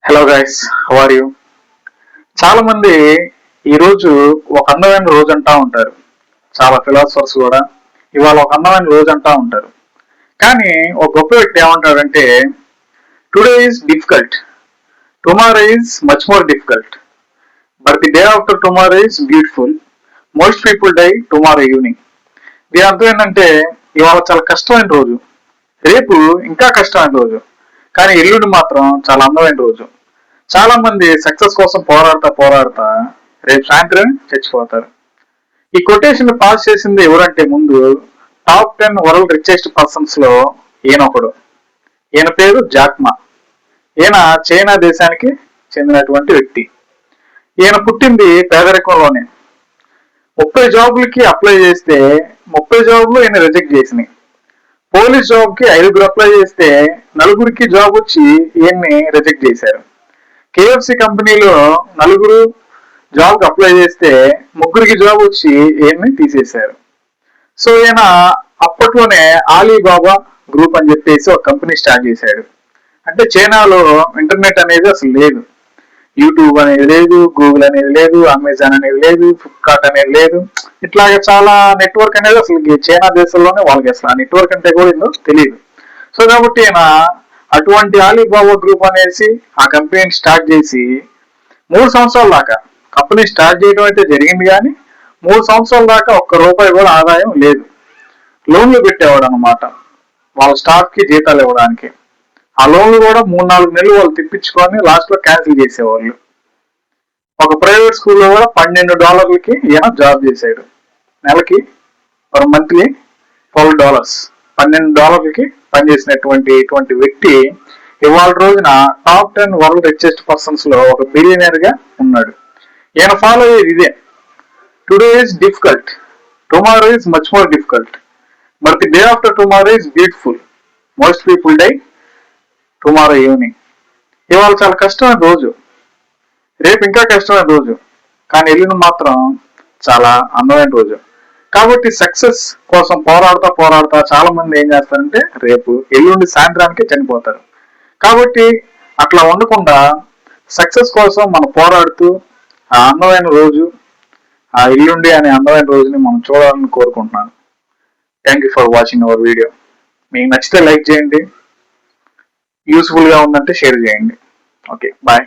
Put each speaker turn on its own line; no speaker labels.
Hello guys, how are you? చాలా మంది ఈరోజు ఒక అందమైన రోజు అంటా ఉంటారు. చాలా ఫిలాసఫర్స్ కూడా ఇవాళ ఒక అందమైన రోజు అంటా ఉంటారు. కానీ ఒక గొప్ప వ్యక్తి ఏమంటాడంటే, today is difficult, tomorrow is much more difficult, but the day after tomorrow is beautiful, most people die tomorrow evening. దీని అర్థం ఏంటంటే, ఇవాళ చాలా కష్టమైన రోజు, రేపు ఇంకా కష్టమైన రోజు, కానీ ఎల్లుండి మాత్రం చాలా అందమైన రోజు. చాలా మంది సక్సెస్ కోసం పోరాడుతా రేపు సాయంత్రం చచ్చిపోతారు. ఈ కొటేషన్ పాస్ చేసింది ఎవరంటే, ముందు టాప్ 10 వరల్డ్ రిచెస్ట్ పర్సన్స్ లో ఈయన ఒకడు. ఈయన పేరు జాక్మా. ఈయన చైనా దేశానికి చెందినటువంటి వ్యక్తి. ఈయన పుట్టింది పేదరికంలోనే. 30 జాబులకి అప్లై చేస్తే 30 జాబులు ఈయన రిజెక్ట్ చేసినాయి. పోలీస్ జాబ్ కి 5 అప్లై చేస్తే 4 జాబ్ వచ్చి ఈయన్ని రిజెక్ట్ చేశారు. కేఎఫ్సి కంపెనీలో 4 జాబ్ అప్లై చేస్తే 3 జాబ్ వచ్చి ఈయన్ని తీసేశారు. సో ఈయన అప్పట్లోనే ఆలీబాబా గ్రూప్ అని చెప్పేసి ఒక కంపెనీ స్టార్ట్ చేశాడు. అంటే చైనాలో ఇంటర్నెట్ అనేది అసలు లేదు, యూట్యూబ్ అనేది లేదు, గూగుల్ అనేది లేదు, అమెజాన్ అనేది లేదు, ఫ్లిప్కార్ట్ అనేది లేదు. ఇట్లాగే చాలా నెట్వర్క్ అనేది అసలు చైనా దేశంలోనే వాళ్ళకి అసలు ఆ నెట్వర్క్ అంటే కూడా ఏందో తెలియదు. సో కాబట్టి ఈయన అటువంటి ఆలీబాబా గ్రూప్ అనేసి ఆ కంపెనీని స్టార్ట్ చేసి 3 సంవత్సరాల దాకా కంపెనీ స్టార్ట్ చేయడం అయితే జరిగింది, కానీ 3 సంవత్సరాల దాకా ₹1 కూడా ఆదాయం లేదు. లోన్లు పెట్టేవాడు అనమాట వాళ్ళ స్టాఫ్ కి జీతాలు ఇవ్వడానికి. ఆ లోన్లు కూడా 3-4 నెలలు వాళ్ళు తిప్పించుకొని లాస్ట్ లో క్యాన్సిల్ చేసేవాళ్ళు. ఒక ప్రైవేట్ స్కూల్లో కూడా $12 ఈయన జాబ్ చేశాడు. నెలకి పర్ మంత్లీ $12, $12 పనిచేసినటువంటి వ్యక్తి ఇవాళ రోజున టాప్ 10 వరల్డ్ రిచెస్ట్ పర్సన్స్ లో ఒక బిలియనర్ గా ఉన్నాడు. ఈయన ఫాలో అయ్యేది ఇదే: today is difficult, tomorrow is much more difficult, but the day after tomorrow is beautiful, most people die tomorrow evening. ఇవాళ చాలా కష్టమైన రోజు, రేపు ఇంకా కష్టమైన రోజు, కానీ ఎల్లుండి మాత్రం చాలా అందమైన రోజు. కాబట్టి సక్సెస్ కోసం పోరాడుతా చాలా మంది ఏం చేస్తారంటే రేపు ఎల్లుండి సాయంత్రానికి చనిపోతారు. కాబట్టి అట్లా ఉండకుండా సక్సెస్ కోసం మనం పోరాడుతూ ఆ అందమైన రోజు, ఆ ఎల్లుండి అనే అందమైన రోజుని మనం చూడాలని కోరుకుంటున్నాను. Thank you for watching our video. మీకు నచ్చితే లైక్ చేయండి, యూస్ఫుల్ గా ఉందంటే షేర్ చేయండి. Okay, bye.